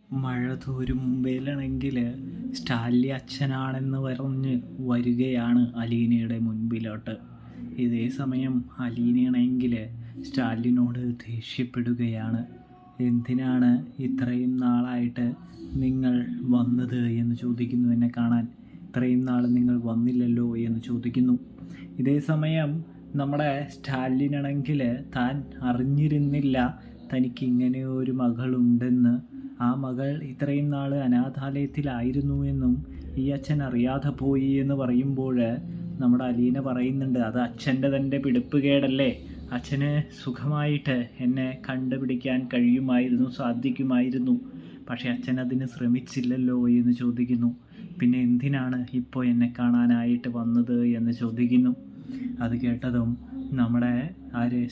മഴ തോരും മുമ്പേലാണെങ്കിൽ സ്റ്റാൻലി അച്ഛനാണെന്ന് പറഞ്ഞ് വരികയാണ് അലീനയുടെ മുൻപിലോട്ട്. ഇതേ സമയം അലീനയാണെങ്കിൽ സ്റ്റാലിനോട് ദേഷ്യപ്പെടുകയാണ്. എന്തിനാണ് ഇത്രയും നാളായിട്ട് നിങ്ങൾ വന്നത് എന്ന് ചോദിക്കുന്നു. എന്നെ കാണാൻ ഇത്രയും നാൾ നിങ്ങൾ വന്നില്ലല്ലോ എന്ന് ചോദിക്കുന്നു. ഇതേ സമയം നമ്മുടെ സ്റ്റാലിനാണെങ്കിൽ താൻ അറിഞ്ഞിരുന്നില്ല തനിക്ക് ഇങ്ങനെ ഒരു മകളുണ്ടെന്ന്. ആ മകൾ ഇത്രയും നാൾ അനാഥാലയത്തിലായിരുന്നു എന്നും ഈ അച്ഛൻ അറിയാതെ പോയി എന്ന് പറയുമ്പോൾ നമ്മുടെ അലീന പറയുന്നുണ്ട്, അത് അച്ഛൻ്റെ തന്നെ പിടിപ്പുകേടല്ലേ, അച്ഛന് സുഖമായിട്ട് എന്നെ കണ്ടുപിടിക്കാൻ സാധിക്കുമായിരുന്നു, പക്ഷേ അച്ഛൻ അതിന് ശ്രമിച്ചില്ലല്ലോ എന്ന് ചോദിക്കുന്നു. പിന്നെ എന്തിനാണ് ഇപ്പോൾ എന്നെ കാണാനായിട്ട് വന്നത് എന്ന് ചോദിക്കുന്നു. അത് കേട്ടതും നമ്മുടെ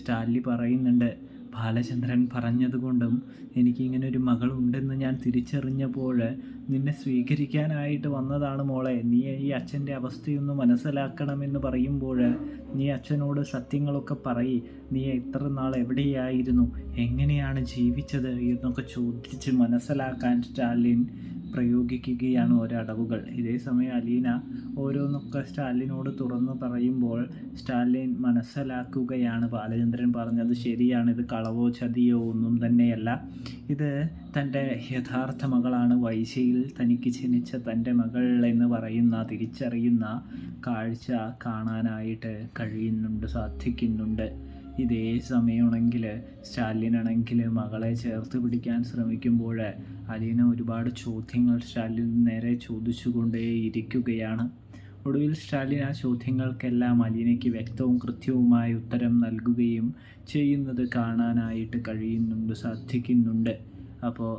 സ്റ്റാൻലി പറയുന്നുണ്ട്, ബാലചന്ദ്രൻ പറഞ്ഞതുകൊണ്ടും എനിക്കിങ്ങനെ ഒരു മകളുണ്ടെന്ന് ഞാൻ തിരിച്ചറിഞ്ഞപ്പോൾ നിന്നെ സ്വീകരിക്കാനായിട്ട് വന്നതാണ് മോളെ. നീ ഈ അച്ഛൻ്റെ അവസ്ഥയൊന്ന് മനസ്സിലാക്കണമെന്ന് പറയുമ്പോൾ നീ അച്ഛനോട് സത്യങ്ങളൊക്കെ പറയ്. നീ ഇത്ര നാൾ എവിടെയായിരുന്നു, എങ്ങനെയാണ് ജീവിച്ചത് എന്നൊക്കെ ചോദിച്ച് മനസ്സിലാക്കാൻ സ്റ്റാലിൻ പ്രയോഗിക്കുകയാണ് ഒരടവുകൾ. ഇതേ സമയം അലീന ഓരോന്നൊക്കെ സ്റ്റാലിനോട് തുറന്നു പറയുമ്പോൾ സ്റ്റാലിൻ മനസ്സിലാക്കുകയാണ് ബാലചന്ദ്രൻ പറഞ്ഞത് ശരിയാണ്, ഇത് കളവോ ചതിയോ ഒന്നും തന്നെയല്ല, ഇത് തൻ്റെ യഥാർത്ഥ മകളാണ്, വൈശയിൽ തനിക്ക് ജനിച്ച തൻ്റെ മകൾ എന്ന് തിരിച്ചറിയുന്ന കാഴ്ച കാണാനായിട്ട് സാധിക്കുന്നുണ്ട്. ഇതേ സമയമാണെങ്കിൽ സ്റ്റാലിനാണെങ്കിൽ മകളെ ചേർത്ത് പിടിക്കാൻ ശ്രമിക്കുമ്പോൾ അലീന ഒരുപാട് ചോദ്യങ്ങൾ സ്റ്റാലിന് നേരെ ചോദിച്ചുകൊണ്ടേയിരിക്കുകയാണ്. ഒടുവിൽ സ്റ്റാലിൻ ആ ചോദ്യങ്ങൾക്കെല്ലാം അലീനയ്ക്ക് വ്യക്തവും കൃത്യവുമായ ഉത്തരം നൽകുകയും ചെയ്യുന്നത് കാണാനായിട്ട് സാധിക്കുന്നുണ്ട്. അപ്പോൾ